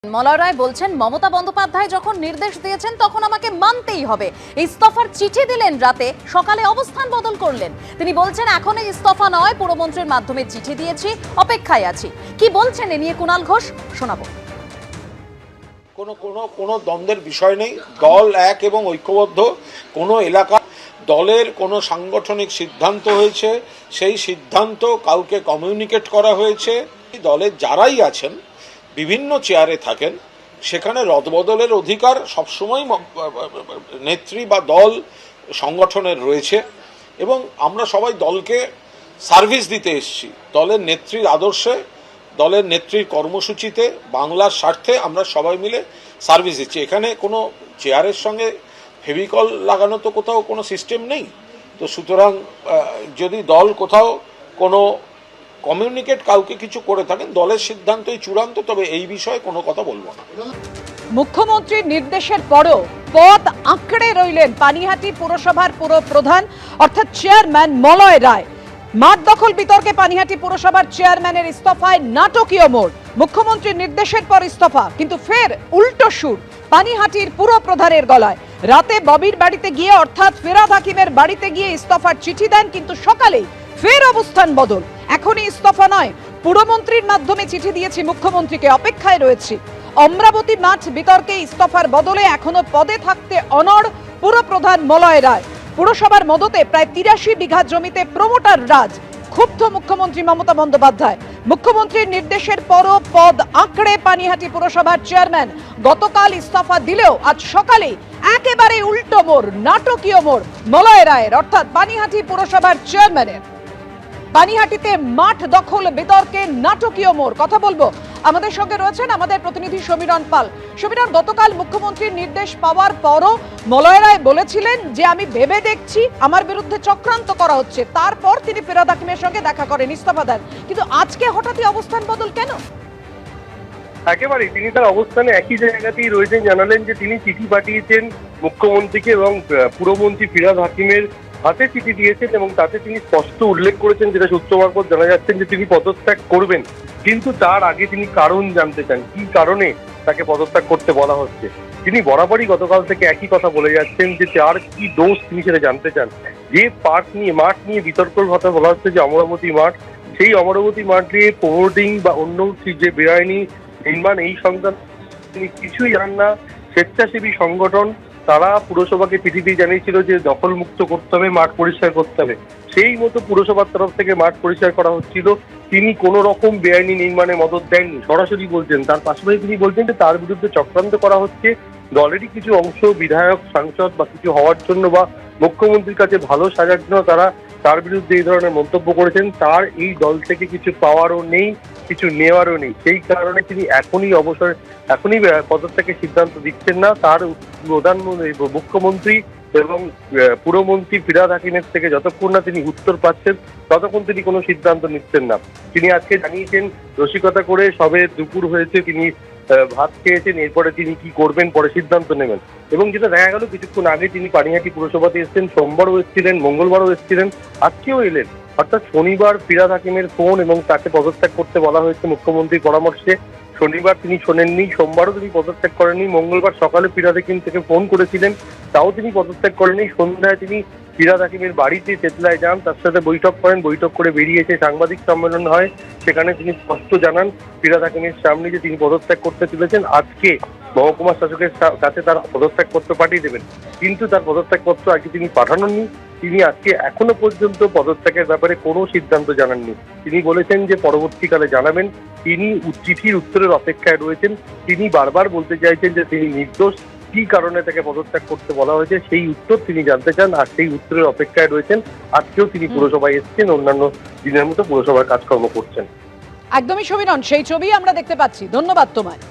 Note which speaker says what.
Speaker 1: মলয় রায় বলছেন মমতা বন্দ্যোপাধ্যায় যখন নির্দেশ দিয়েছেন তখন আমাকে মানতেই হবে। ইস্তফার চিঠি দিলেন রাতে, সকালে অবস্থান বদল করলেন। তিনি বলছেন এখন এই ইস্তফা নয়, পুরমন্ত্রীর মাধ্যমে চিঠি দিয়েছি, অপেক্ষায় আছি। কি বলছেন এ নিয়ে কুণাল ঘোষ, শোনাবো।
Speaker 2: কোনো দ্বন্দ্বের বিষয় নেই। দল এক এবং ঐক্যবদ্ধ। কোনো এলাকা দলের কোনো সাংগঠনিক সিদ্ধান্ত হয়েছে, সেই সিদ্ধান্ত কাউকে কমিউনিকেট করা হয়েছে। দলের যারাই আছেন, বিভিন্ন চেয়ারে থাকেন, সেখানে রদবদলের অধিকার সবসময় নেত্রী বা দল সংগঠনের রয়েছে এবং আমরা সবাই দলকে সার্ভিস দিতে এসেছি। দলের নেত্রীর আদর্শে, দলের নেত্রীর কর্মসূচিতে, বাংলার স্বার্থে আমরা সবাই মিলে সার্ভিস দিচ্ছি। এখানে কোনো চেয়ারের সঙ্গে ফেভিকল লাগানো তো কোথাও কোনো সিস্টেম নেই। তো সুতরাং যদি দল কোথাও কোনো কমিউনিকেট কাউকে কিছু করে থাকেন, দলের সিদ্ধান্তই চূড়ান্ত, তবে এই বিষয়ে কোনো কথা বলবো না।
Speaker 3: মুখ্যমন্ত্রীর নির্দেশের পরও পদ আঁকড়ে রইলেন পানিহাটি পুরসভার পুর প্রধান অর্থাৎ চেয়ারম্যান মলয় রায়। মাঠ দখল বিতর্কে পানিহাটি পুরসভার চেয়ারম্যানের ইস্তফায় নাটকীয় মোড়। মুখ্যমন্ত্রীর নির্দেশের পর ইস্তফা, কিন্তু ফের উল্টো সুর পানিহাটির পুর প্রধানের গলায়। রাতে ববির বাড়িতে গিয়ে অর্থাৎ ফিরহাদ হাকিমের বাড়িতে গিয়ে ইস্তফার চিঠি দেন, কিন্তু সকালেই ফের অবস্থান বদল। এখনই ইস্তফা নয়, পুরমন্ত্রীর মাধ্যমে চিঠি দিয়েছি মুখ্যমন্ত্রীকে, অপেক্ষায় রয়েছি। অমরাবতী মাঠ বিতর্কে ইস্তফার বদলে এখনো পদে থাকতে অনড় পুরপ্রধান মলয় রায়। পুরসভার মদতে প্রায় ৮৩ বিঘা জমিতে প্রমোটার রাজ। ক্ষুব্ধ মুখ্যমন্ত্রী মমতা বন্দ্যোপাধ্যায়। মুখ্যমন্ত্রীর নির্দেশের পরও পদ আঁকড়ে পানিহাটি পুরসভার চেয়ারম্যান। গতকাল ইস্তফা দিলেও আজ সকালে একেবারে উল্টো মোড়, নাটকীয় মোড় মলয় রায়ের অর্থাৎ পানিহাটি পুরসভার চেয়ারম্যানের। পানিহাটিতে মাঠ দখল বিতর্কে নাটকীয় মোড়। কথা বলবো, আমাদের সঙ্গে রয়েছেন আমাদের প্রতিনিধি সমীরণ পাল। সমীরণ, গতকাল মুখ্যমন্ত্রীর নির্দেশ পাওয়ার পরও মলয় রায় বলেছিলেন যে আমি ভেবে দেখছি, আমার বিরুদ্ধে চক্রান্ত করা হচ্ছে। তারপর তিনি ফিরহাদ হাকিমের সঙ্গে দেখা করেন, ইস্তফা দেন, কিন্তু আজকে হঠাৎই অবস্থান বদল কেন?
Speaker 4: একেবারে তিনি তার অবস্থানে একই জায়গাতেই রয়েছেন। জানালেন যে তিনি চিঠি পাঠিয়েছেন মুখ্যমন্ত্রীকে এবং পুরমন্ত্রী ফিরহাদ হাকিমের হাতে চিঠি দিয়েছেন এবং তাতে তিনি স্পষ্ট উল্লেখ করেছেন, যেটা সূত্র মারফত জানা যাচ্ছেন, যে তিনি পদত্যাগ করবেন। কিন্তু তার আগে তিনি কারণ জানতে চান, কি কারণে তাকে পদত্যাগ করতে বলা হচ্ছে। তিনি বরাবরই গতকাল থেকে একই কথা বলে যাচ্ছেন যে তার কি দোষ তিনি সেটা জানতে চান। যে মাঠ নিয়ে বিতর্কের কথা বলা হচ্ছে, যে অমরাবতী মাঠ, সেই অমরাবতী মাঠ নিয়ে প্রমোটিং বা অন্য যে বেআইনি নির্মাণ, এই সংক্রান্ত তিনি কিছুই জানেন না। স্বেচ্ছাসেবী সংগঠন তারা পুরসভাকে চিঠি দিয়ে জানিয়েছিল যে দখল মুক্ত করতে হবে, মাঠ পরিষ্কার করতে হবে। সেই মতো পুরসভার তরফ থেকে মাঠ পরিষ্কার করা হচ্ছিল। তিনি কোনো রকম বেআইনি নির্মাণে মদত দেননি, সরাসরি বলছেন। তার পাশাপাশি তিনি বলছেন যে তার বিরুদ্ধে চক্রান্ত করা হচ্ছে। দলেরই কিছু অংশ বিধায়ক, সাংসদ বা কিছু হওয়ার জন্য বা মুখ্যমন্ত্রীর কাছে ভালো সাজার জন্য তারা তার বিরুদ্ধে এই ধরনের মন্তব্য করেছেন। তার এই দল থেকে কিছু পাওয়ারও নেই, কিছু নেওয়ারও নেই। সেই কারণে তিনি এখনই পদত্যাগের সিদ্ধান্ত দিচ্ছেন না। তার মুখ্যমন্ত্রী এবং পুরমন্ত্রী ফিরহাদ হাকিমের থেকে যতক্ষণ না তিনি উত্তর পাচ্ছেন, ততক্ষণ তিনি কোনো সিদ্ধান্ত নিচ্ছেন না। তিনি আজকে জানিয়েছেন রসিকতা করে সবে দুপুর হয়েছে, তিনি ভাত খেয়েছেন, এরপরে তিনি কি করবেন পরে সিদ্ধান্ত নেবেন। এবং যেটা দেখা গেল, কিছুক্ষণ আগে তিনি পানিহাটি পুরসভাতে এসেছেন, সোমবারও এসেছিলেন, মঙ্গলবারও এসেছিলেন, আজকেও এলেন। অর্থাৎ শনিবার ফিরহাদ হাকিমের ফোন এবং তাকে পদত্যাগ করতে বলা হয়েছে মুখ্যমন্ত্রীর পরামর্শে। শনিবার তিনি শোনেননি, সোমবারও তিনি পদত্যাগ করেননি, মঙ্গলবার সকালে ফিরহাদ হাকিম থেকে ফোন করেছিলেন, তাও তিনি পদত্যাগ করেননি। সন্ধ্যায় তিনি ফিরহাদ হাকিমের বাড়িতে তেতলায় যান, তার সাথে বৈঠক করেন। বৈঠক করে বেরিয়ে এসে সাংবাদিক সম্মেলন হয়, সেখানে তিনি স্পষ্ট জানান ফিরহাদ হাকিমের সামনে যে তিনি পদত্যাগ করতে চলেছেন। আজকে মহকুমা শাসকের কাছে তার পদত্যাগপত্র পাঠিয়ে দেবেন, কিন্তু তার পদত্যাগপত্র আজকে তিনি পাঠাননি। তিনি আজকে এখনো পর্যন্ত পদত্যাগের ব্যাপারে কোনো সিদ্ধান্ত জানাননি। তিনি বলেছেন যে পরবর্তীকালে জানাবেন। তিনি চিঠির উত্তরের অপেক্ষায় রয়েছেন। তিনি বারবার বলতে চাইছেন যে তিনি নির্দোষ, কি কারণে তাকে পদত্যাগ করতে বলা হয়েছে সেই উত্তর তিনি জানতে চান, আর সেই উত্তরের অপেক্ষায় রয়েছেন। আজকেও তিনি পুরসভায় এসেছেন, অন্যান্য দিনের মতো পুরসভার কাজকর্ম করছেন।
Speaker 3: একদমই সমীরণ, সেই ছবি আমরা দেখতে পাচ্ছি। ধন্যবাদ তোমায়।